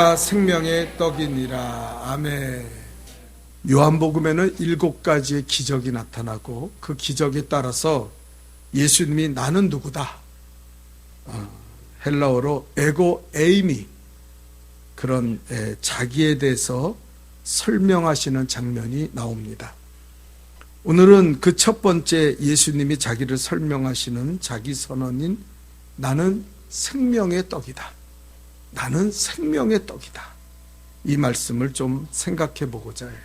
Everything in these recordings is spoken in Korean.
내가 생명의 떡이니라. 아멘. 요한복음에는 7가지의 기적이 나타나고 그 기적에 따라서 예수님이 나는 누구다, 헬라어로 에고 에이미, 그런 자기에 대해서 설명하시는 장면이 나옵니다. 오늘은 그 첫 번째 예수님이 자기를 설명하시는 자기 선언인 나는 생명의 떡이다, 나는 생명의 떡이다, 이 말씀을 좀 생각해 보고자 해요.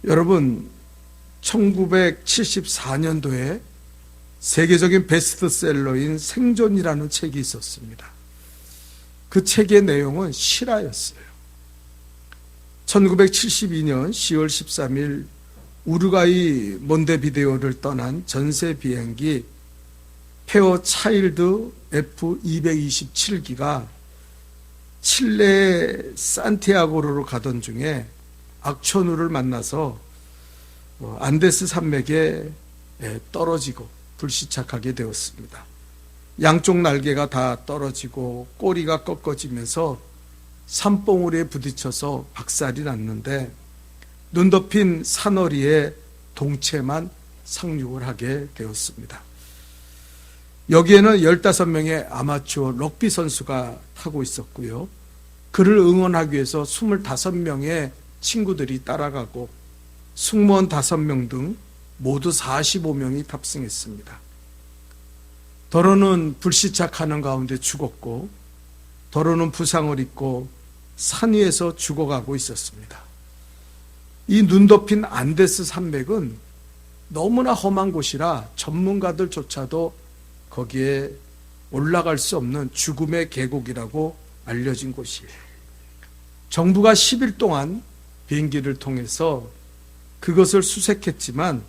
여러분, 1974년도에 세계적인 베스트셀러인 생존이라는 책이 있었습니다. 그 책의 내용은 실화였어요. 1972년 10월 13일 우루과이 몬테비데오를 떠난 전세 비행기 페어 차일드 F227기가 칠레 산티아고로 가던 중에 악천후를 만나서 안데스 산맥에 떨어지고 불시착하게 되었습니다. 양쪽 날개가 다 떨어지고 꼬리가 꺾어지면서 산봉우리에 부딪혀서 박살이 났는데 눈 덮인 산허리에 동체만 상륙을 하게 되었습니다. 여기에는 15명의 아마추어 럭비 선수가 타고 있었고요. 그를 응원하기 위해서 25명의 친구들이 따라가고 승무원 5명 등 모두 45명이 탑승했습니다. 더러는 불시착하는 가운데 죽었고 더러는 부상을 입고 산 위에서 죽어가고 있었습니다. 이 눈 덮인 안데스 산맥은 너무나 험한 곳이라 전문가들조차도 거기에 올라갈 수 없는 죽음의 계곡이라고 알려진 곳이에요. 정부가 10일 동안 비행기를 통해서 그것을 수색했지만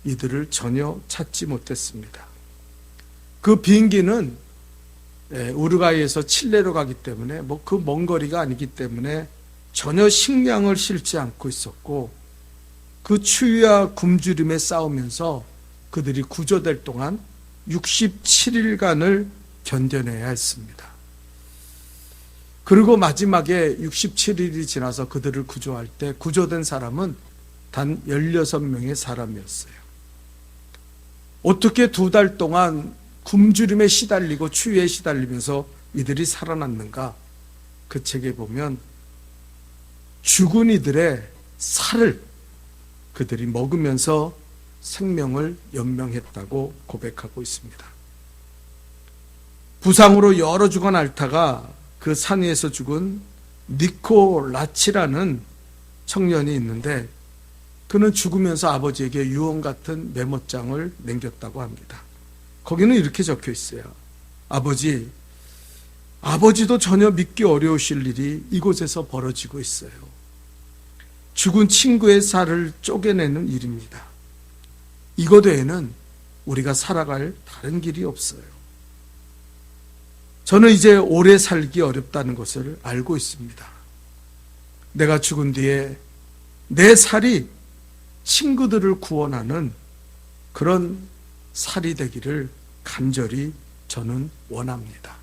이들을 전혀 찾지 못했습니다. 그 비행기는 우루과이에서 칠레로 가기 때문에 그 먼 거리가 아니기 때문에 전혀 식량을 실지 않고 있었고 그 추위와 굶주림에 싸우면서 그들이 구조될 동안 67일간을 견뎌내야 했습니다. 그리고 마지막에 67일이 지나서 그들을 구조할 때 구조된 사람은 단 16명의 사람이었어요. 어떻게 2달 동안 굶주림에 시달리고 추위에 시달리면서 이들이 살아났는가? 그 책에 보면 죽은 이들의 살을 그들이 먹으면서 생명을 연명했다고 고백하고 있습니다. 부상으로 여러 주간 앓다가 그 산 위에서 죽은 니코 라치라는 청년이 있는데 그는 죽으면서 아버지에게 유언 같은 메모장을 남겼다고 합니다. 거기는 이렇게 적혀 있어요. 아버지도 전혀 믿기 어려우실 일이 이곳에서 벌어지고 있어요. 죽은 친구의 살을 쪼개내는 일입니다. 이것 외에는 우리가 살아갈 다른 길이 없어요. 저는 이제 오래 살기 어렵다는 것을 알고 있습니다. 내가 죽은 뒤에 내 살이 친구들을 구원하는 그런 살이 되기를 간절히 저는 원합니다.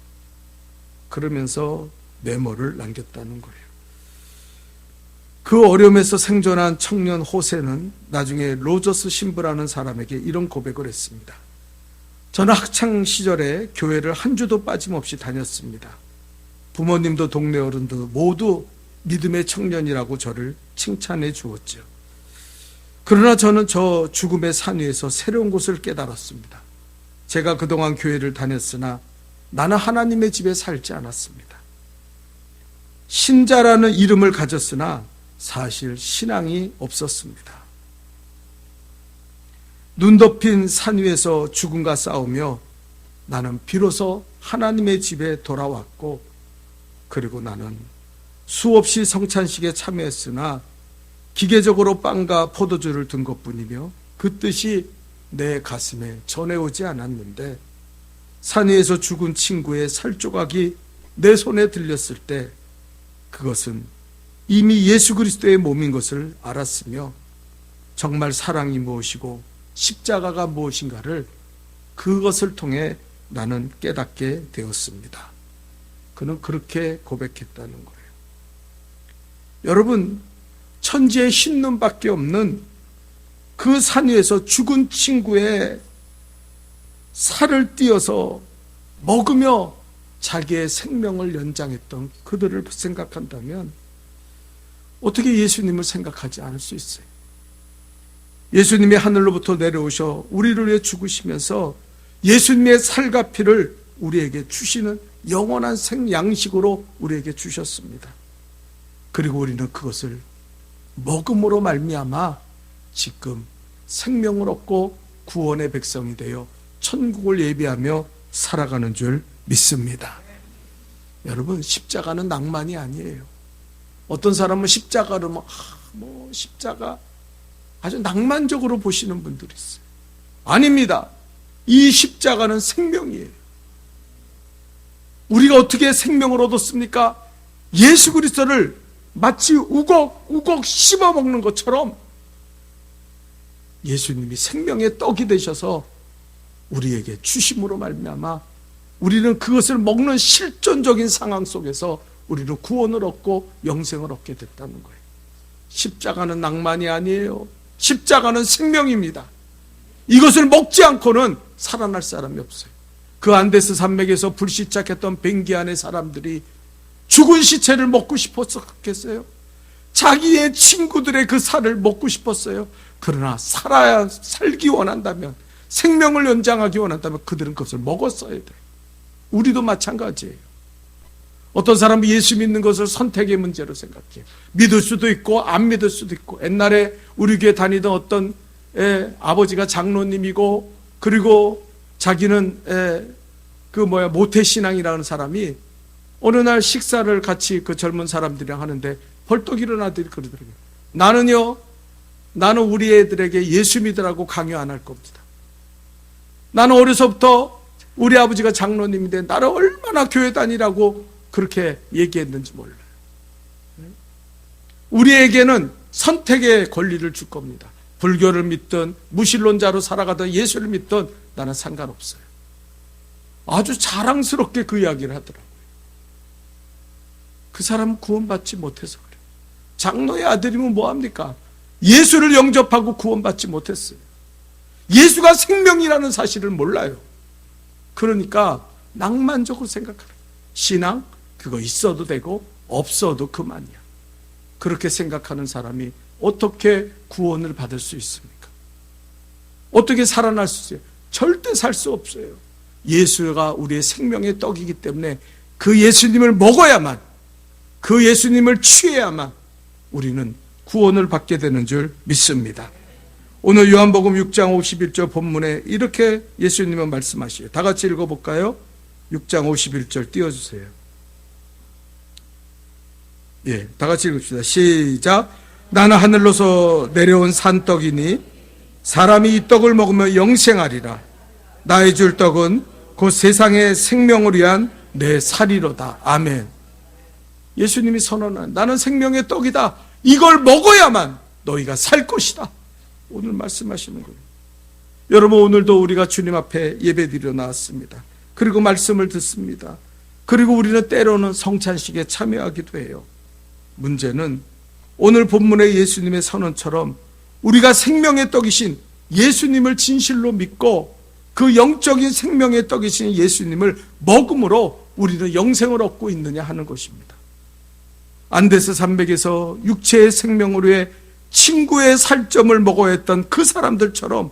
그러면서 메모를 남겼다는 거예요. 그 어려움에서 생존한 청년 호세는 나중에 로저스 신부라는 사람에게 이런 고백을 했습니다. 저는 학창 시절에 교회를 한 주도 빠짐없이 다녔습니다. 부모님도 동네 어른도 모두 믿음의 청년이라고 저를 칭찬해 주었죠. 그러나 저는 저 죽음의 산 위에서 새로운 곳을 깨달았습니다. 제가 그동안 교회를 다녔으나 나는 하나님의 집에 살지 않았습니다. 신자라는 이름을 가졌으나 사실 신앙이 없었습니다. 눈 덮인 산 위에서 죽음과 싸우며 나는 비로소 하나님의 집에 돌아왔고 그리고 나는 수없이 성찬식에 참여했으나 기계적으로 빵과 포도주를 든 것뿐이며 그 뜻이 내 가슴에 전해오지 않았는데 산 위에서 죽은 친구의 살조각이 내 손에 들렸을 때 그것은 이미 예수 그리스도의 몸인 것을 알았으며 정말 사랑이 무엇이고 십자가가 무엇인가를 그것을 통해 나는 깨닫게 되었습니다. 그는 그렇게 고백했다는 거예요. 여러분, 천지에 흰눈밖에 없는 그 산 위에서 죽은 친구의 살을 띄어서 먹으며 자기의 생명을 연장했던 그들을 생각한다면 어떻게 예수님을 생각하지 않을 수 있어요? 예수님이 하늘로부터 내려오셔 우리를 위해 죽으시면서 예수님의 살과 피를 우리에게 주시는 영원한 생양식으로 우리에게 주셨습니다. 그리고 우리는 그것을 먹음으로 말미암아 지금 생명을 얻고 구원의 백성이 되어 천국을 예비하며 살아가는 줄 믿습니다. 여러분, 십자가는 낭만이 아니에요. 어떤 사람은 십자가를 십자가 아주 낭만적으로 보시는 분들이 있어요. 아닙니다. 이 십자가는 생명이에요. 우리가 어떻게 생명을 얻었습니까? 예수 그리스도를 마치 우걱우걱 씹어 먹는 것처럼 예수님이 생명의 떡이 되셔서 우리에게 주심으로 말미암아 우리는 그것을 먹는 실존적인 상황 속에서 우리는 구원을 얻고 영생을 얻게 됐다는 거예요. 십자가는 낭만이 아니에요. 십자가는 생명입니다. 이것을 먹지 않고는 살아날 사람이 없어요. 그 안데스 산맥에서 불시착했던 뱅기안의 사람들이 죽은 시체를 먹고 싶었겠어요? 자기의 친구들의 그 살을 먹고 싶었어요. 그러나 살기 원한다면, 생명을 연장하기 원한다면 그들은 그것을 먹었어야 돼요. 우리도 마찬가지예요. 어떤 사람은 예수 믿는 것을 선택의 문제로 생각해요. 믿을 수도 있고 안 믿을 수도 있고. 옛날에 우리 교회 다니던 어떤 아버지가 장로님이고, 그리고 자기는 모태신앙이라는 사람이 어느 날 식사를 같이 그 젊은 사람들이랑 하는데 벌떡 일어나더니 그러더라고요. 나는 우리 애들에게 예수 믿으라고 강요 안 할 겁니다. 나는 어려서부터 우리 아버지가 장로님인데 나를 얼마나 교회 다니라고 그렇게 얘기했는지 몰라요. 우리에게는 선택의 권리를 줄 겁니다. 불교를 믿든 무신론자로 살아가든 예수를 믿든 나는 상관없어요. 아주 자랑스럽게 그 이야기를 하더라고요. 그 사람은 구원받지 못해서 그래요. 장로의 아들이면 뭐합니까? 예수를 영접하고 구원받지 못했어요. 예수가 생명이라는 사실을 몰라요. 그러니까 낭만적으로 생각하는 거예요. 신앙? 그거 있어도 되고 없어도 그만이야. 그렇게 생각하는 사람이 어떻게 구원을 받을 수 있습니까? 어떻게 살아날 수 있어요? 절대 살 수 없어요. 예수가 우리의 생명의 떡이기 때문에 그 예수님을 먹어야만, 그 예수님을 취해야만 우리는 구원을 받게 되는 줄 믿습니다. 오늘 요한복음 6장 51절 본문에 이렇게 예수님은 말씀하시요. 다 같이 읽어볼까요? 6장 51절 띄워주세요. 다 같이 읽읍시다. 시작. 나는 하늘로서 내려온 산떡이니 사람이 이 떡을 먹으며 영생하리라. 나의 줄 떡은 곧 세상의 생명을 위한 내 살이로다. 아멘. 예수님이 선언한 나는 생명의 떡이다. 이걸 먹어야만 너희가 살 것이다. 오늘 말씀하시는 거예요. 여러분, 오늘도 우리가 주님 앞에 예배드리러 나왔습니다. 그리고 말씀을 듣습니다. 그리고 우리는 때로는 성찬식에 참여하기도 해요. 문제는 오늘 본문의 예수님의 선언처럼 우리가 생명의 떡이신 예수님을 진실로 믿고 그 영적인 생명의 떡이신 예수님을 먹음으로 우리는 영생을 얻고 있느냐 하는 것입니다. 안데스 산맥에서 육체의 생명을 위해 친구의 살점을 먹어야 했던 그 사람들처럼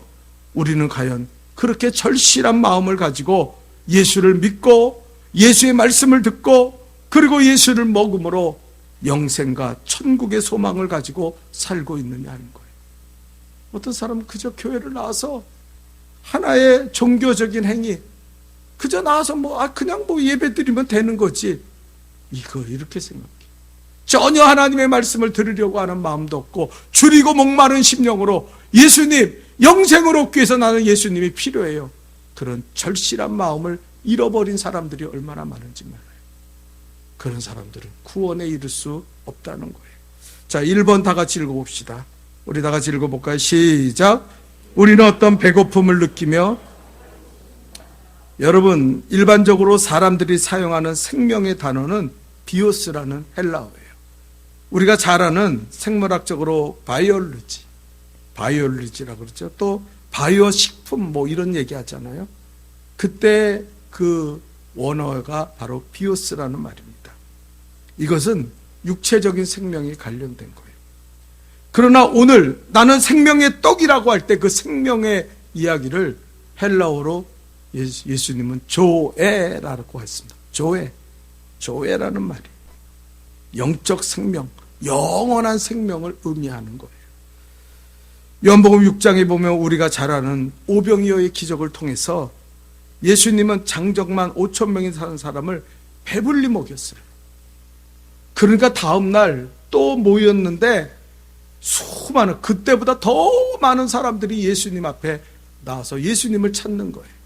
우리는 과연 그렇게 절실한 마음을 가지고 예수를 믿고 예수의 말씀을 듣고 그리고 예수를 먹음으로 영생과 천국의 소망을 가지고 살고 있느냐 하는 거예요. 어떤 사람은 그저 교회를 나와서 하나의 종교적인 행위, 그저 나와서 그냥 예배 드리면 되는 거지, 이렇게 생각해. 전혀 하나님의 말씀을 들으려고 하는 마음도 없고 줄이고 목마른 심령으로 예수님, 영생을 얻기 위해서 나는 예수님이 필요해요. 그런 절실한 마음을 잃어버린 사람들이 얼마나 많은지 몰라요. 그런 사람들은 구원에 이를 수 없다는 거예요. 자, 1번 다 같이 읽어봅시다. 우리 다 같이 읽어볼까요? 시작. 우리는 어떤 배고픔을 느끼며 여러분, 일반적으로 사람들이 사용하는 생명의 단어는 비오스라는 헬라어예요. 우리가 잘 아는 생물학적으로 바이올로지라고 그러죠. 또 바이오 식품 뭐 이런 얘기 하잖아요. 그때 그 원어가 바로 비오스라는 말입니다. 이것은 육체적인 생명이 관련된 거예요. 그러나 오늘 나는 생명의 떡이라고 할 때 그 생명의 이야기를 헬라어로 예수님은 조에라고 했습니다. 조에라는 말이 영적 생명, 영원한 생명을 의미하는 거예요. 요한복음 6장에 보면 우리가 잘 아는 오병이어의 기적을 통해서 예수님은 장정만 5천 명이 사는 사람을 배불리 먹였어요. 그러니까 다음 날 또 모였는데 수많은, 그때보다 더 많은 사람들이 예수님 앞에 나와서 예수님을 찾는 거예요.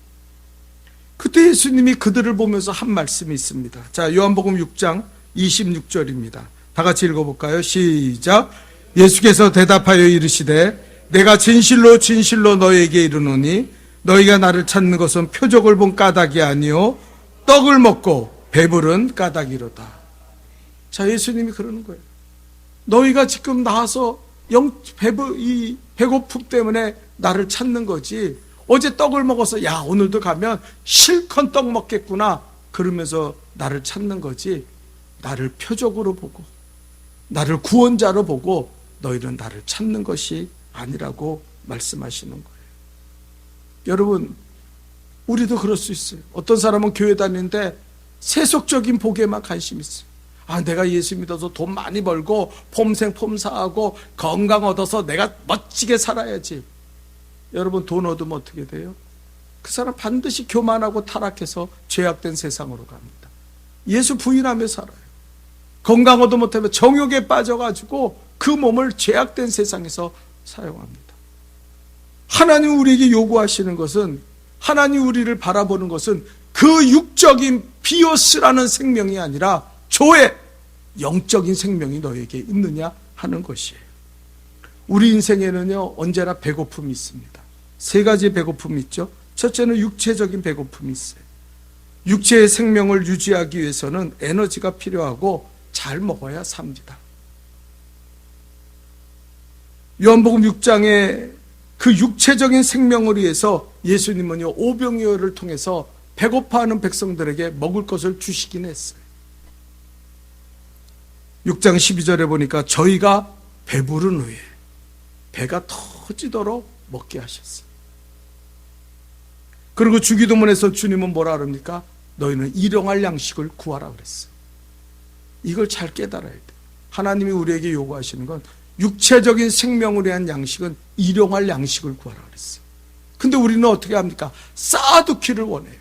그때 예수님이 그들을 보면서 한 말씀이 있습니다. 자, 요한복음 6장 26절입니다. 다 같이 읽어볼까요? 시작. 예수께서 대답하여 이르시되 내가 진실로 진실로 너에게 이르노니 너희가 나를 찾는 것은 표적을 본 까닭이 아니요 떡을 먹고 배부른 까닭이로다. 자, 예수님이 그러는 거예요. 너희가 지금 나와서 이 배고픔 때문에 나를 찾는 거지, 어제 떡을 먹어서 야 오늘도 가면 실컷 떡 먹겠구나 그러면서 나를 찾는 거지, 나를 표적으로 보고 나를 구원자로 보고 너희는 나를 찾는 것이 아니라고 말씀하시는 거예요. 여러분, 우리도 그럴 수 있어요. 어떤 사람은 교회 다니는데 세속적인 복에만 관심 있어요. 아, 내가 예수 믿어서 돈 많이 벌고 폼생 폼사하고 건강 얻어서 내가 멋지게 살아야지. 여러분, 돈 얻으면 어떻게 돼요? 그 사람 반드시 교만하고 타락해서 죄악된 세상으로 갑니다. 예수 부인하며 살아요. 건강 얻어 못하면 정욕에 빠져가지고 그 몸을 죄악된 세상에서 사용합니다. 하나님 우리에게 요구하시는 것은, 하나님 우리를 바라보는 것은 그 육적인 비오스라는 생명이 아니라 조의 영적인 생명이 너에게 있느냐 하는 것이에요. 우리 인생에는요, 언제나 배고픔이 있습니다. 세 가지 배고픔이 있죠. 첫째는 육체적인 배고픔이 있어요. 육체의 생명을 유지하기 위해서는 에너지가 필요하고 잘 먹어야 삽니다. 요한복음 6장에 그 육체적인 생명을 위해서 예수님은요, 오병이어를 통해서 배고파하는 백성들에게 먹을 것을 주시긴 했어요. 6장 12절에 보니까 저희가 배부른 후에 배가 터지도록 먹게 하셨어요. 그리고 주기도문에서 주님은 뭐라 그럽니까? 너희는 일용할 양식을 구하라 그랬어요. 이걸 잘 깨달아야 돼요. 하나님이 우리에게 요구하시는 건 육체적인 생명을 위한 양식은 일용할 양식을 구하라 그랬어요. 근데 우리는 어떻게 합니까? 쌓아두기를 원해요.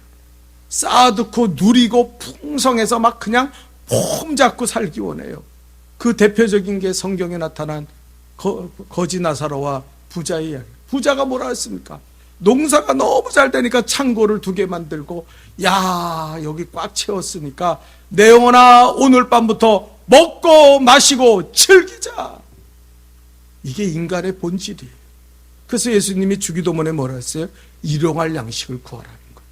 쌓아두고 누리고 풍성해서 막 그냥 폼 잡고 살기 원해요. 그 대표적인 게 성경에 나타난 거지 나사로와 부자의 이야기. 부자가 뭐라 했습니까? 농사가 너무 잘 되니까 창고를 2개 만들고, 야 여기 꽉 채웠으니까 내 영혼아 오늘 밤부터 먹고 마시고 즐기자. 이게 인간의 본질이에요. 그래서 예수님이 주기도문에 뭐라 했어요? 일용할 양식을 구하라는 거예요.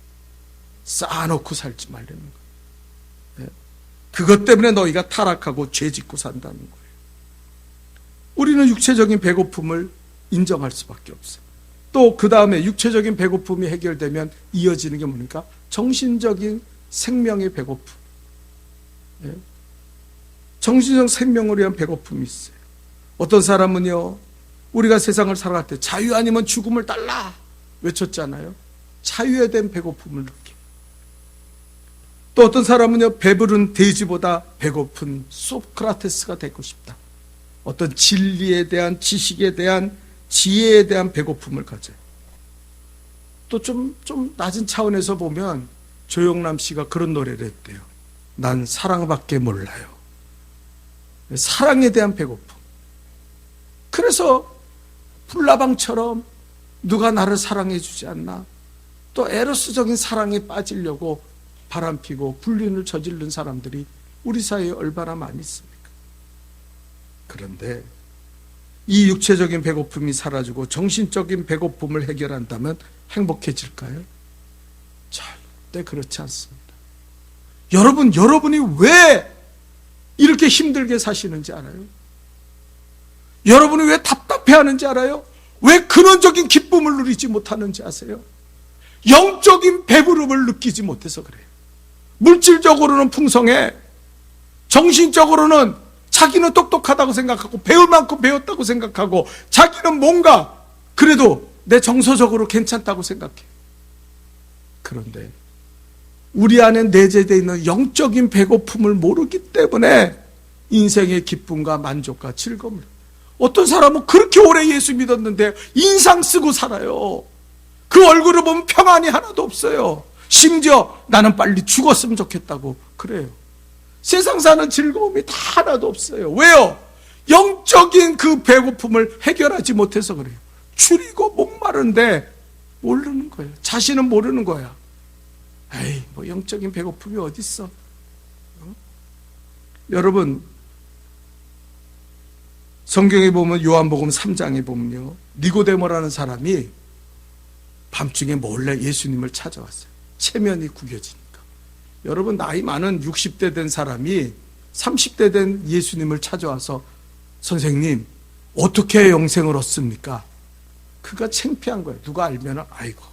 쌓아놓고 살지 말라는 거예요. 그것 때문에 너희가 타락하고 죄짓고 산다는 거예요. 우리는 육체적인 배고픔을 인정할 수밖에 없어요. 또 그 다음에 육체적인 배고픔이 해결되면 이어지는 게 뭡니까? 정신적인 생명의 배고픔. 정신적 생명을 위한 배고픔이 있어요. 어떤 사람은요, 우리가 세상을 살아갈 때 자유 아니면 죽음을 달라 외쳤잖아요. 자유에 대한 배고픔을 느껴요. 또 어떤 사람은요, 배부른 돼지보다 배고픈 소크라테스가 되고 싶다. 어떤 진리에 대한, 지식에 대한, 지혜에 대한 배고픔을 가져요. 또 좀 낮은 차원에서 보면 조영남 씨가 그런 노래를 했대요. 난 사랑밖에 몰라요. 사랑에 대한 배고픔. 그래서 불나방처럼 누가 나를 사랑해 주지 않나, 또 에로스적인 사랑에 빠지려고 바람피고 불륜을 저지른 사람들이 우리 사회에 얼마나 많이 있습니까? 그런데 이 육체적인 배고픔이 사라지고 정신적인 배고픔을 해결한다면 행복해질까요? 절대 그렇지 않습니다. 여러분이 왜 이렇게 힘들게 사시는지 알아요? 여러분이 왜 답답해하는지 알아요? 왜 근원적인 기쁨을 누리지 못하는지 아세요? 영적인 배부름을 느끼지 못해서 그래요. 물질적으로는 풍성해, 정신적으로는 자기는 똑똑하다고 생각하고 배울 만큼 배웠다고 생각하고 자기는 뭔가 그래도 내 정서적으로 괜찮다고 생각해. 그런데 우리 안에 내재되어 있는 영적인 배고픔을 모르기 때문에 인생의 기쁨과 만족과 즐거움을, 어떤 사람은 그렇게 오래 예수 믿었는데 인상 쓰고 살아요. 그 얼굴을 보면 평안이 하나도 없어요. 심지어 나는 빨리 죽었으면 좋겠다고 그래요. 세상 사는 즐거움이 다 하나도 없어요. 왜요? 영적인 그 배고픔을 해결하지 못해서 그래요. 줄이고 목마른데 모르는 거예요. 자신은 모르는 거야. 에이, 뭐 영적인 배고픔이 어디 있어? 여러분, 성경에 보면 요한복음 3장에 보면요, 니고데모라는 사람이 밤중에 몰래 예수님을 찾아왔어요. 체면이 구겨지니까. 여러분, 나이 많은 60대 된 사람이 30대 된 예수님을 찾아와서 선생님, 어떻게 영생을 얻습니까? 그가 창피한 거예요. 누가 알면 아이고,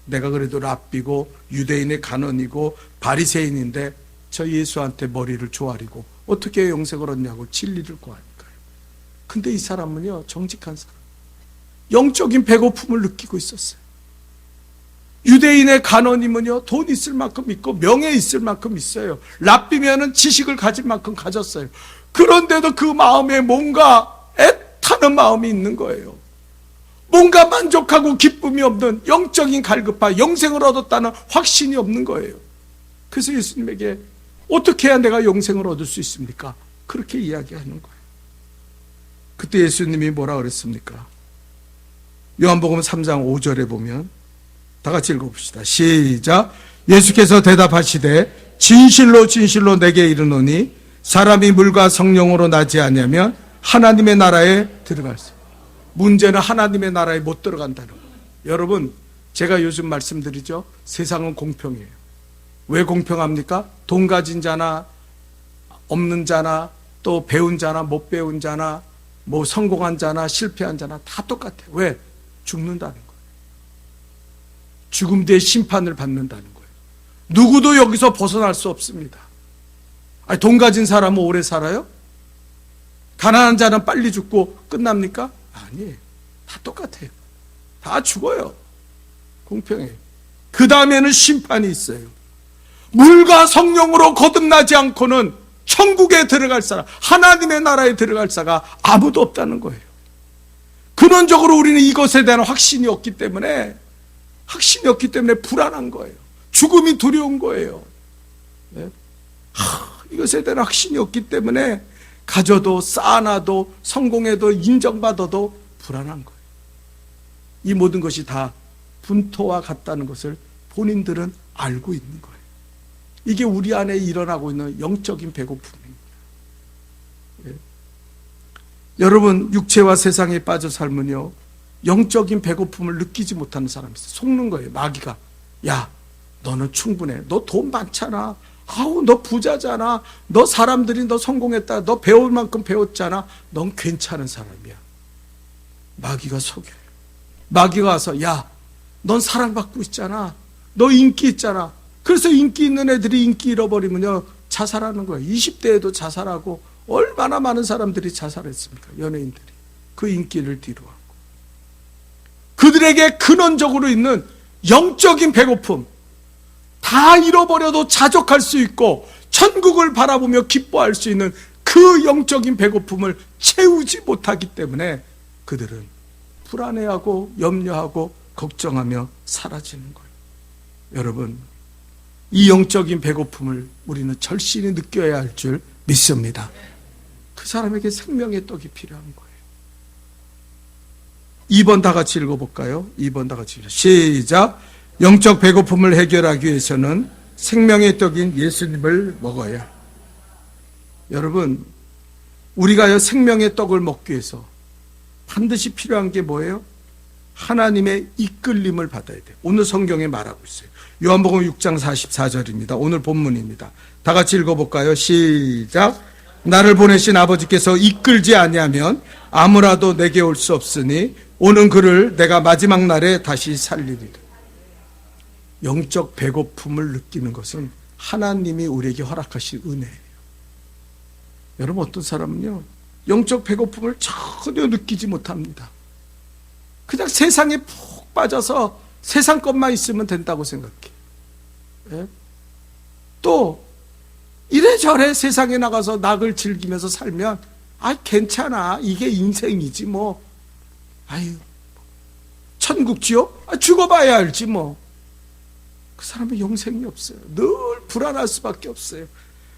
내가 그래도 랍비고 유대인의 간원이고 바리새인인데 저 예수한테 머리를 조아리고 어떻게 영생을 얻냐고 진리를 구하니까요. 근데 이 사람은요, 정직한 사람, 영적인 배고픔을 느끼고 있었어요. 유대인의 간원이면요, 돈 있을 만큼 있고 명예 있을 만큼 있어요. 랍비면은 지식을 가질 만큼 가졌어요. 그런데도 그 마음에 뭔가 애타는 마음이 있는 거예요. 뭔가 만족하고 기쁨이 없는, 영적인 갈급함, 영생을 얻었다는 확신이 없는 거예요. 그래서 예수님에게 어떻게 해야 내가 영생을 얻을 수 있습니까? 그렇게 이야기하는 거예요. 그때 예수님이 뭐라 그랬습니까? 요한복음 3장 5절에 보면, 다 같이 읽어봅시다. 시작. 예수께서 대답하시되 진실로 진실로 내게 이르노니 사람이 물과 성령으로 나지 않으면 하나님의 나라에 들어갈 수. 문제는 하나님의 나라에 못 들어간다는 거예요. 여러분, 제가 요즘 말씀드리죠. 세상은 공평해요. 왜 공평합니까? 돈 가진 자나 없는 자나 또 배운 자나 못 배운 자나 뭐 성공한 자나 실패한 자나 다 똑같아요. 왜? 죽는다는 거예요. 죽음 뒤에 심판을 받는다는 거예요. 누구도 여기서 벗어날 수 없습니다. 아니, 돈 가진 사람은 오래 살아요? 가난한 자는 빨리 죽고 끝납니까? 아니에요. 다 똑같아요. 다 죽어요. 공평해요. 그 다음에는 심판이 있어요. 물과 성령으로 거듭나지 않고는 천국에 들어갈 사람, 하나님의 나라에 들어갈 자가 아무도 없다는 거예요. 근원적으로 우리는 이것에 대한 확신이 없기 때문에 불안한 거예요. 죽음이 두려운 거예요. 네? 이것에 대한 확신이 없기 때문에 가져도 쌓아놔도 성공해도 인정받아도 불안한 거예요. 이 모든 것이 다 분토와 같다는 것을 본인들은 알고 있는 거예요. 이게 우리 안에 일어나고 있는 영적인 배고픔입니다. 예. 여러분, 육체와 세상에 빠져 살면요, 영적인 배고픔을 느끼지 못하는 사람이 있어요. 속는 거예요. 마귀가. 야, 너는 충분해. 너 돈 많잖아. 아우, 너 부자잖아. 너 사람들이 너 성공했다. 너 배울 만큼 배웠잖아. 넌 괜찮은 사람이야. 마귀가 속여요. 마귀가 와서, 야, 넌 사랑받고 있잖아. 너 인기 있잖아. 그래서 인기 있는 애들이 인기 잃어버리면요, 자살하는 거예요. 20대에도 자살하고 얼마나 많은 사람들이 자살했습니까? 연예인들이. 그 인기를 뒤로하고. 그들에게 근원적으로 있는 영적인 배고픔, 다 잃어버려도 자족할 수 있고 천국을 바라보며 기뻐할 수 있는 그 영적인 배고픔을 채우지 못하기 때문에 그들은 불안해하고 염려하고 걱정하며 사라지는 거예요. 여러분, 이 영적인 배고픔을 우리는 절실히 느껴야 할 줄 믿습니다. 그 사람에게 생명의 떡이 필요한 거예요. 2번 다 같이 읽어볼까요? 2번 다 같이 시작. 영적 배고픔을 해결하기 위해서는 생명의 떡인 예수님을 먹어야. 여러분, 우리가 생명의 떡을 먹기 위해서 반드시 필요한 게 뭐예요? 하나님의 이끌림을 받아야 돼요. 오늘 성경에 말하고 있어요. 요한복음 6장 44절입니다. 오늘 본문입니다. 다 같이 읽어볼까요? 시작. 나를 보내신 아버지께서 이끌지 아니하면 아무라도 내게 올 수 없으니 오는 그를 내가 마지막 날에 다시 살리리라. 영적 배고픔을 느끼는 것은 하나님이 우리에게 허락하신 은혜예요. 여러분, 어떤 사람은요, 영적 배고픔을 전혀 느끼지 못합니다. 그냥 세상에 푹 빠져서 세상 것만 있으면 된다고 생각해. 예? 또 이래저래 세상에 나가서 낙을 즐기면서 살면 괜찮아, 이게 인생이지 뭐. 아유, 천국 지옥? 죽어봐야 알지 뭐. 그 사람은 영생이 없어요. 늘 불안할 수밖에 없어요.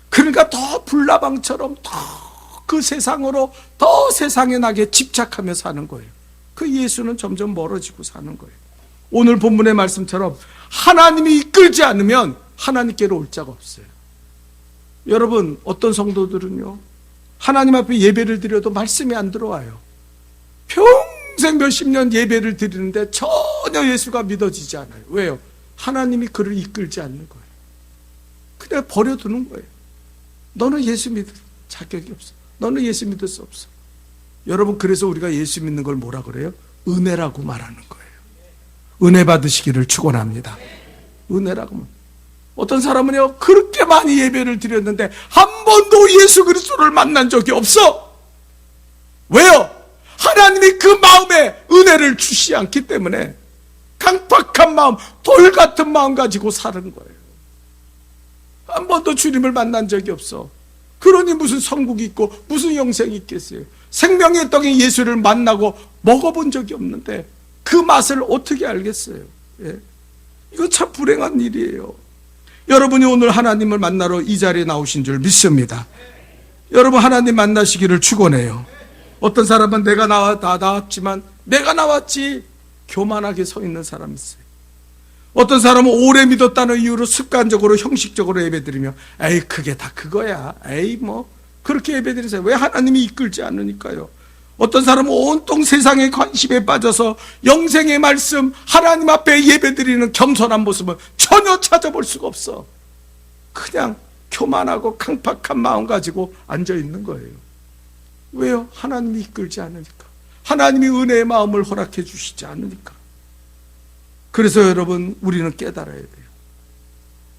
그러니까 더 불나방처럼 더 그 세상으로, 더 세상의 낙에 집착하며 사는 거예요. 그 예수는 점점 멀어지고 사는 거예요. 오늘 본문의 말씀처럼 하나님이 이끌지 않으면 하나님께로 올 자가 없어요. 여러분, 어떤 성도들은요, 하나님 앞에 예배를 드려도 말씀이 안 들어와요. 평생 몇십 년 예배를 드리는데 전혀 예수가 믿어지지 않아요. 왜요? 하나님이 그를 이끌지 않는 거예요. 그냥 버려두는 거예요. 너는 예수 믿을 자격이 없어. 너는 예수 믿을 수 없어. 여러분, 그래서 우리가 예수 믿는 걸 뭐라 그래요? 은혜라고 말하는 거예요. 은혜 받으시기를 축원합니다. 은혜라고. 어떤 사람은요, 그렇게 많이 예배를 드렸는데 한 번도 예수 그리스도를 만난 적이 없어. 왜요? 하나님이 그 마음에 은혜를 주시지 않기 때문에 강팍한 마음, 돌 같은 마음 가지고 사는 거예요. 한 번도 주님을 만난 적이 없어. 그러니 무슨 천국이 있고 무슨 영생이 있겠어요? 생명의 떡인 예수를 만나고 먹어본 적이 없는데 그 맛을 어떻게 알겠어요? 예? 이거 참 불행한 일이에요. 여러분이 오늘 하나님을 만나러 이 자리에 나오신 줄 믿습니다. 여러분, 하나님 만나시기를 축원해요. 어떤 사람은 내가 나왔지만 내가 나왔지 교만하게 서 있는 사람이 있어요. 어떤 사람은 오래 믿었다는 이유로 습관적으로 형식적으로 예배드리며 에이, 그게 다 그거야, 에이 뭐 그렇게 예배드리세요. 왜? 하나님이 이끌지 않으니까요. 어떤 사람은 온통 세상의 관심에 빠져서 영생의 말씀, 하나님 앞에 예배드리는 겸손한 모습은 전혀 찾아볼 수가 없어. 그냥 교만하고 강팍한 마음 가지고 앉아있는 거예요. 왜요? 하나님이 이끌지 않으니까. 하나님이 은혜의 마음을 허락해 주시지 않으니까. 그래서 여러분, 우리는 깨달아야 돼요.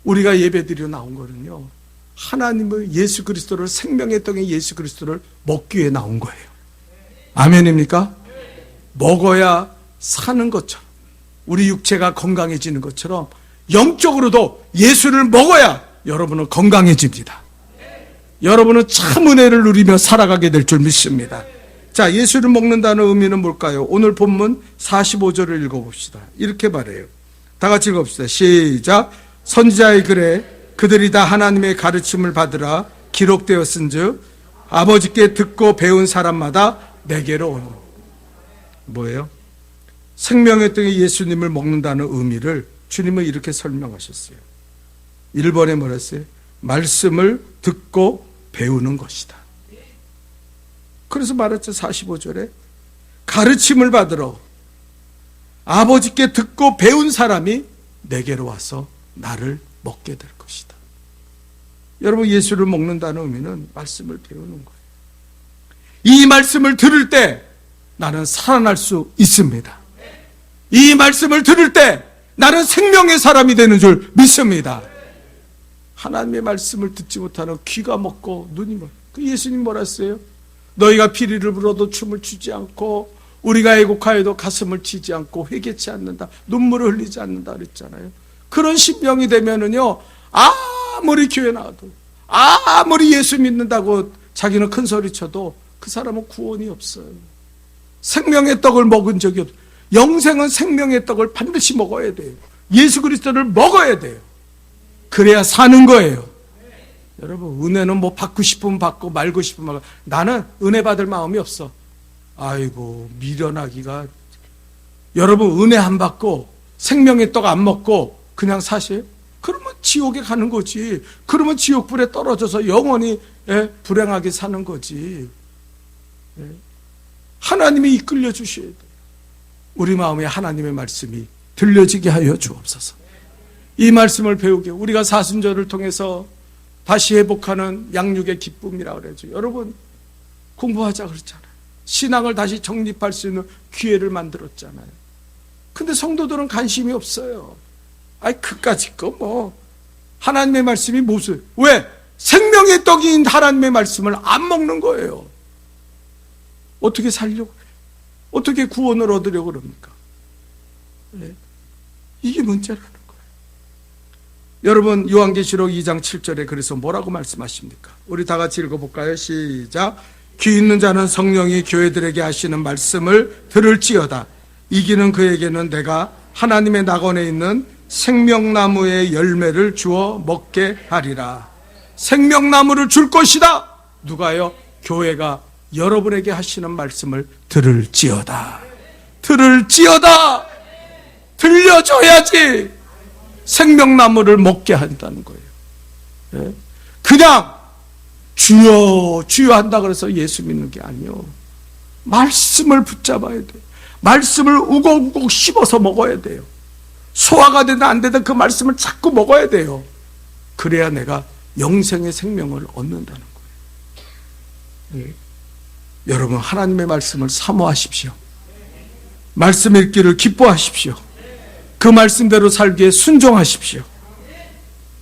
우리가 예배드리러 나온 거는요, 하나님의 예수 그리스도를, 생명의 떡인 예수 그리스도를 먹기 위해 나온 거예요. 아멘입니까? 먹어야 사는 것처럼, 우리 육체가 건강해지는 것처럼 영적으로도 예수를 먹어야 여러분은 건강해집니다. 여러분은 참 은혜를 누리며 살아가게 될 줄 믿습니다. 자, 예수를 먹는다는 의미는 뭘까요? 오늘 본문 45절을 읽어봅시다. 이렇게 말해요. 다 같이 읽어봅시다. 시작. 선지자의 글에 그들이 다 하나님의 가르침을 받으라 기록되었은즉 아버지께 듣고 배운 사람마다 내게로 오는. 뭐예요? 생명의 떡인 예수님을 먹는다는 의미를 주님은 이렇게 설명하셨어요. 1번에 뭐라 했어요? 말씀을 듣고 배우는 것이다. 그래서 말했죠. 45절에 가르침을 받으러 아버지께 듣고 배운 사람이 내게로 와서 나를 먹게 될 것이다. 여러분, 예수를 먹는다는 의미는 말씀을 배우는 거예요. 이 말씀을 들을 때 나는 살아날 수 있습니다. 이 말씀을 들을 때 나는 생명의 사람이 되는 줄 믿습니다. 하나님의 말씀을 듣지 못하는 귀가 먹고 눈이 먹고. 그 예수님 뭐라 했어요? 너희가 피리를 불어도 춤을 추지 않고 우리가 애곡하여도 가슴을 치지 않고 회개치 않는다, 눈물을 흘리지 않는다 그랬잖아요. 그런 심령이 되면은요, 아무리 교회 나와도, 아무리 예수 믿는다고 자기는 큰 소리 쳐도 그 사람은 구원이 없어요. 생명의 떡을 먹은 적이 없어요. 영생은 생명의 떡을 반드시 먹어야 돼요. 예수 그리스도를 먹어야 돼요. 그래야 사는 거예요. 여러분, 은혜는 뭐 받고 싶으면 받고 말고 싶으면 말고. 나는 은혜 받을 마음이 없어. 아이고, 미련하기가. 여러분, 은혜 안 받고 생명의 떡 안 먹고 그냥 사세요? 그러면 지옥에 가는 거지. 그러면 지옥불에 떨어져서 영원히 불행하게 사는 거지. 하나님이 이끌려 주셔야 돼요. 우리 마음에 하나님의 말씀이 들려지게 하여 주옵소서. 이 말씀을 배우게 우리가 사순절을 통해서 다시 회복하는 양육의 기쁨이라 그러죠. 여러분 공부하자 그랬잖아요. 신앙을 다시 정립할 수 있는 기회를 만들었잖아요. 근데 성도들은 관심이 없어요. 아이 그까짓 거 뭐 하나님의 말씀이 무슨 왜 생명의 떡인 하나님의 말씀을 안 먹는 거예요. 어떻게 살려고 그래요? 어떻게 구원을 얻으려고 그럽니까? 네. 이게 문제라는 거예요. 여러분 요한계시록 2장 7절에 그래서 뭐라고 말씀하십니까? 우리 다 같이 읽어볼까요? 시작. 귀 있는 자는 성령이 교회들에게 하시는 말씀을 들을지어다. 이기는 그에게는 내가 하나님의 낙원에 있는 생명나무의 열매를 주어 먹게 하리라. 생명나무를 줄 것이다. 누가요? 교회가 여러분에게 하시는 말씀을 들을지어다. 들을지어다. 들려줘야지 생명나무를 먹게 한다는 거예요. 그냥 주여 주여 한다 그래서 예수 믿는 게 아니요. 말씀을 붙잡아야 돼요. 말씀을 우곡우곡 씹어서 먹어야 돼요. 소화가 되든 안 되든 그 말씀을 자꾸 먹어야 돼요. 그래야 내가 영생의 생명을 얻는다는 거예요. 여러분 하나님의 말씀을 사모하십시오. 말씀 읽기를 기뻐하십시오. 그 말씀대로 살기에 순종하십시오.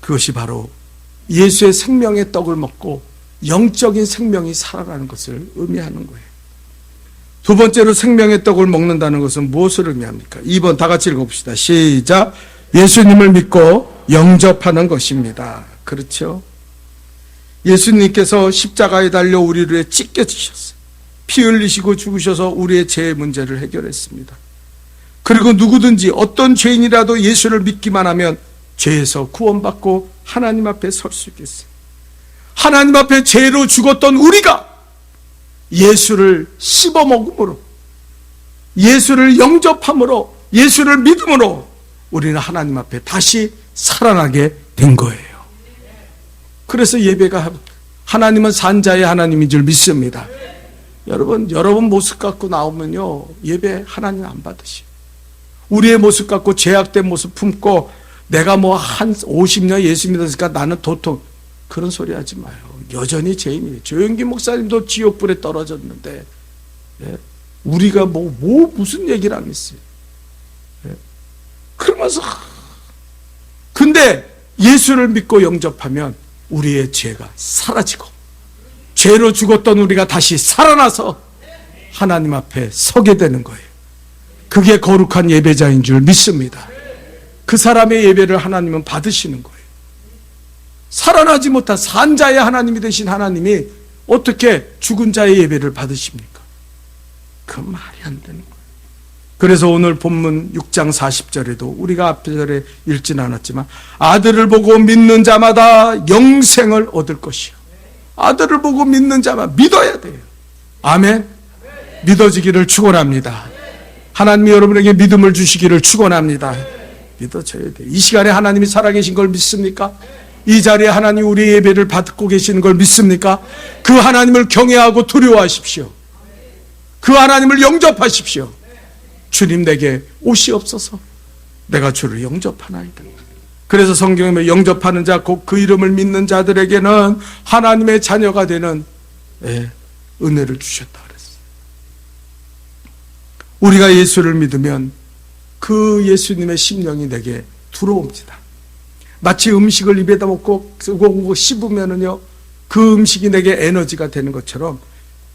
그것이 바로 예수의 생명의 떡을 먹고 영적인 생명이 살아나는 것을 의미하는 거예요. 두 번째로 생명의 떡을 먹는다는 것은 무엇을 의미합니까? 2번 다 같이 읽어봅시다. 시작. 예수님을 믿고 영접하는 것입니다. 그렇죠? 예수님께서 십자가에 달려 우리를 위해 찢겨지셨어요. 피 흘리시고 죽으셔서 우리의 죄의 문제를 해결했습니다. 그리고 누구든지 어떤 죄인이라도 예수를 믿기만 하면 죄에서 구원받고 하나님 앞에 설 수 있겠어요. 하나님 앞에 죄로 죽었던 우리가 예수를 씹어먹음으로, 예수를 영접함으로, 예수를 믿음으로 우리는 하나님 앞에 다시 살아나게 된 거예요. 그래서 예배가 하나님은 산자의 하나님인 줄 믿습니다. 여러분 모습 갖고 나오면요 예배 하나님 안 받으시오. 우리의 모습 갖고 죄악된 모습 품고 내가 뭐 한 50년 예수 믿었으니까 나는 도통 그런 소리 하지 마요. 여전히 죄인이에요. 조영기 목사님도 지옥불에 떨어졌는데 우리가 무슨 얘기를 하겠어요. 그러면서 근데 예수를 믿고 영접하면 우리의 죄가 사라지고 죄로 죽었던 우리가 다시 살아나서 하나님 앞에 서게 되는 거예요. 그게 거룩한 예배자인 줄 믿습니다. 그 사람의 예배를 하나님은 받으시는 거예요. 살아나지 못한 산자의 하나님이 되신 하나님이 어떻게 죽은 자의 예배를 받으십니까? 그 말이 안 되는 거예요. 그래서 오늘 본문 6장 40절에도 우리가 앞절에 읽진 않았지만 아들을 보고 믿는 자마다 영생을 얻을 것이요. 아들을 보고 믿는 자만 믿어야 돼요. 아멘. 믿어지기를 축원합니다. 하나님이 여러분에게 믿음을 주시기를 축원합니다. 믿어져야 돼요. 이 시간에 하나님이 살아계신 걸 믿습니까? 이 자리에 하나님 우리의 예배를 받고 계시는 걸 믿습니까? 그 하나님을 경외하고 두려워하십시오. 그 하나님을 영접하십시오. 주님 내게 오시옵소서. 내가 주를 영접하나이다. 그래서 성경에 영접하는 자 곧 그 이름을 믿는 자들에게는 하나님의 자녀가 되는 은혜를 주셨다 그랬어요. 우리가 예수를 믿으면 그 예수님의 심령이 내게 들어옵니다. 마치 음식을 입에다 먹고 씹으면은요 그 음식이 내게 에너지가 되는 것처럼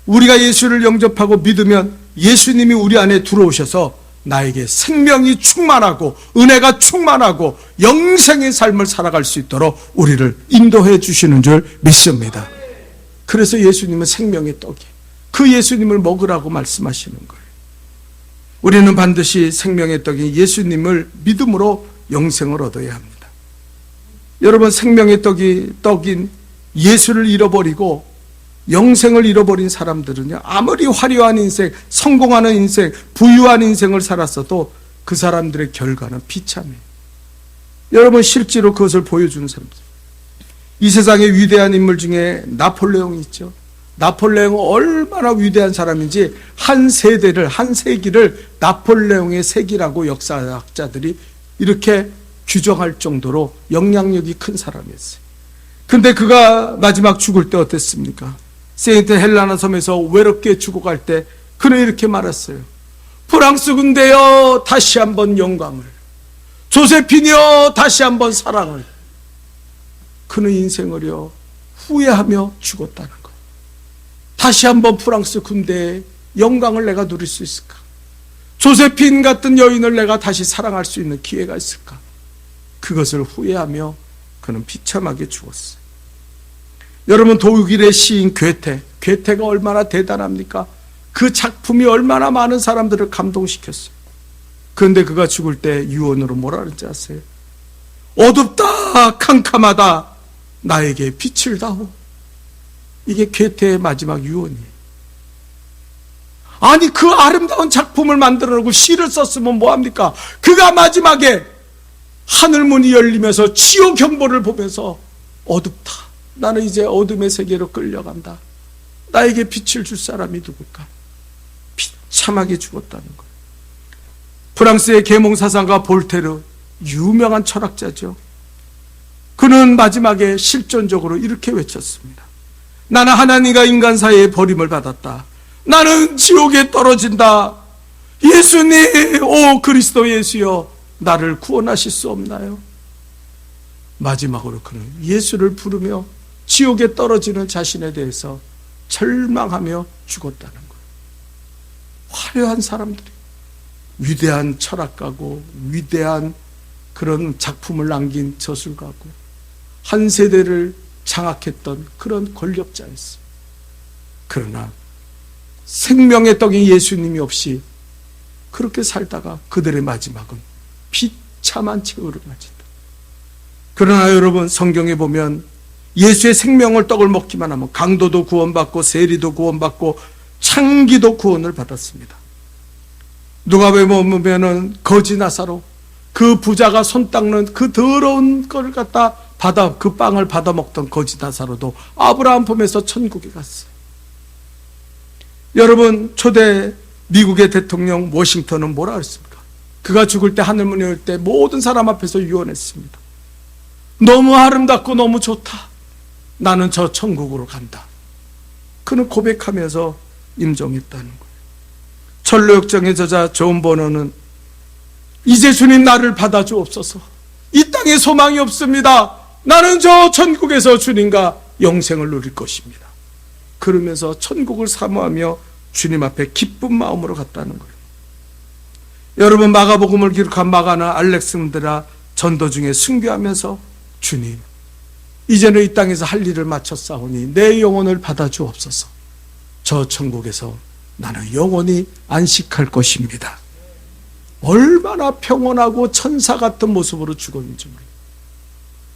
우리가 예수를 영접하고 믿으면 예수님이 우리 안에 들어오셔서 나에게 생명이 충만하고 은혜가 충만하고 영생의 삶을 살아갈 수 있도록 우리를 인도해 주시는 줄 믿습니다. 그래서 예수님은 생명의 떡이 그 예수님을 먹으라고 말씀하시는 거예요. 우리는 반드시 생명의 떡인 예수님을 믿음으로 영생을 얻어야 합니다. 여러분 생명의 떡인 예수를 잃어버리고 영생을 잃어버린 사람들은요 아무리 화려한 인생, 성공하는 인생, 부유한 인생을 살았어도 그 사람들의 결과는 비참해요. 여러분 실제로 그것을 보여주는 사람들, 이 세상의 위대한 인물 중에 나폴레옹이 있죠. 나폴레옹은 얼마나 위대한 사람인지 한 세대를, 한 세기를 나폴레옹의 세기라고 역사학자들이 이렇게 규정할 정도로 영향력이 큰 사람이었어요. 근데 그가 마지막 죽을 때 어땠습니까? 세인트 헬라나 섬에서 외롭게 죽어갈 때 그는 이렇게 말했어요. 프랑스 군대여 다시 한번 영광을, 조세핀이여 다시 한번 사랑을. 그는 인생을요 후회하며 죽었다는 거예요. 다시 한번 프랑스 군대의 영광을 내가 누릴 수 있을까? 조세핀 같은 여인을 내가 다시 사랑할 수 있는 기회가 있을까? 그것을 후회하며 그는 비참하게 죽었어요. 여러분, 독일의 시인 괴테가 얼마나 대단합니까? 그 작품이 얼마나 많은 사람들을 감동시켰어요. 그런데 그가 죽을 때 유언으로 뭐라 그런지 아세요? 어둡다 캄캄하다 나에게 빛을 다오. 이게 괴테의 마지막 유언이에요. 아니, 그 아름다운 작품을 만들어내고 시를 썼으면 뭐합니까? 그가 마지막에 하늘문이 열리면서 지옥 경보를 보면서 어둡다, 나는 이제 어둠의 세계로 끌려간다, 나에게 빛을 줄 사람이 누굴까? 비참하게 죽었다는 거예요. 프랑스의 계몽사상가 볼테르, 유명한 철학자죠. 그는 마지막에 실존적으로 이렇게 외쳤습니다. 나는 하나님과 인간 사이에 버림을 받았다. 나는 지옥에 떨어진다. 예수님, 오 그리스도 예수여, 나를 구원하실 수 없나요? 마지막으로 그는 예수를 부르며 지옥에 떨어지는 자신에 대해서 절망하며 죽었다는 거예요. 화려한 사람들이, 위대한 철학가고 위대한 그런 작품을 남긴 저술가고 한 세대를 장악했던 그런 권력자였어요. 그러나 생명의 떡인 예수님이 없이 그렇게 살다가 그들의 마지막은 비참한 최후를 맞았다. 그러나 여러분, 성경에 보면 예수의 생명을 떡을 먹기만 하면 강도도 구원받고 세리도 구원받고 창기도 구원을 받았습니다. 누가복음에 보면은 거지 나사로, 그 부자가 손 닦는 그 더러운 걸 갖다 그 빵을 받아 먹던 거지 나사로도 아브라함 품에서 천국에 갔어요. 여러분, 초대 미국의 대통령 워싱턴은 뭐라 그랬습니까? 그가 죽을 때 하늘문이 열 때 모든 사람 앞에서 유언했습니다. 너무 아름답고 너무 좋다. 나는 저 천국으로 간다. 그는 고백하면서 임종했다는 거예요. 철로역정의 저자 존 버너는 이제 주님 나를 받아주옵소서. 이 땅에 소망이 없습니다. 나는 저 천국에서 주님과 영생을 누릴 것입니다. 그러면서 천국을 사모하며 주님 앞에 기쁜 마음으로 갔다는 거예요. 여러분, 마가복음을 기록한 마가나 알렉산드라 전도 중에 순교하면서 주님, 이제는 이 땅에서 할 일을 마쳤사오니 내 영혼을 받아주옵소서. 저 천국에서 나는 영원히 안식할 것입니다. 얼마나 평온하고 천사 같은 모습으로 죽었는지 몰라요.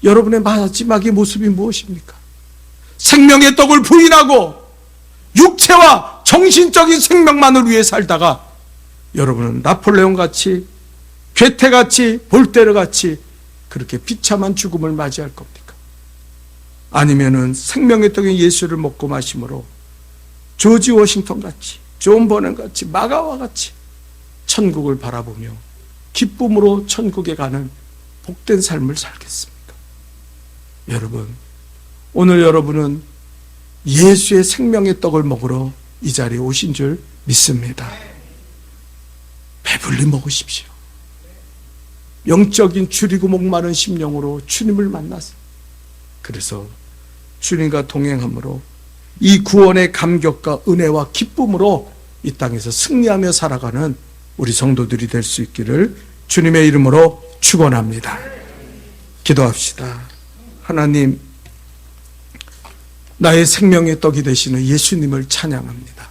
여러분의 마지막의 모습이 무엇입니까? 생명의 떡을 부인하고 육체와 정신적인 생명만을 위해 살다가 여러분은 나폴레옹 같이, 괴테 같이, 볼테르 같이 그렇게 비참한 죽음을 맞이할 겁니까? 아니면은 생명의 떡인 예수를 먹고 마심으로 조지 워싱턴 같이, 존 버넌 같이, 마가와 같이 천국을 바라보며 기쁨으로 천국에 가는 복된 삶을 살겠습니까? 여러분, 오늘 여러분은 예수의 생명의 떡을 먹으러 이 자리에 오신 줄 믿습니다. 배불리 먹으십시오. 영적인 줄이고 목마른 심령으로 주님을 만나서, 그래서 주님과 동행함으로 이 구원의 감격과 은혜와 기쁨으로 이 땅에서 승리하며 살아가는 우리 성도들이 될 수 있기를 주님의 이름으로 축원합니다. 기도합시다. 하나님, 나의 생명의 떡이 되시는 예수님을 찬양합니다.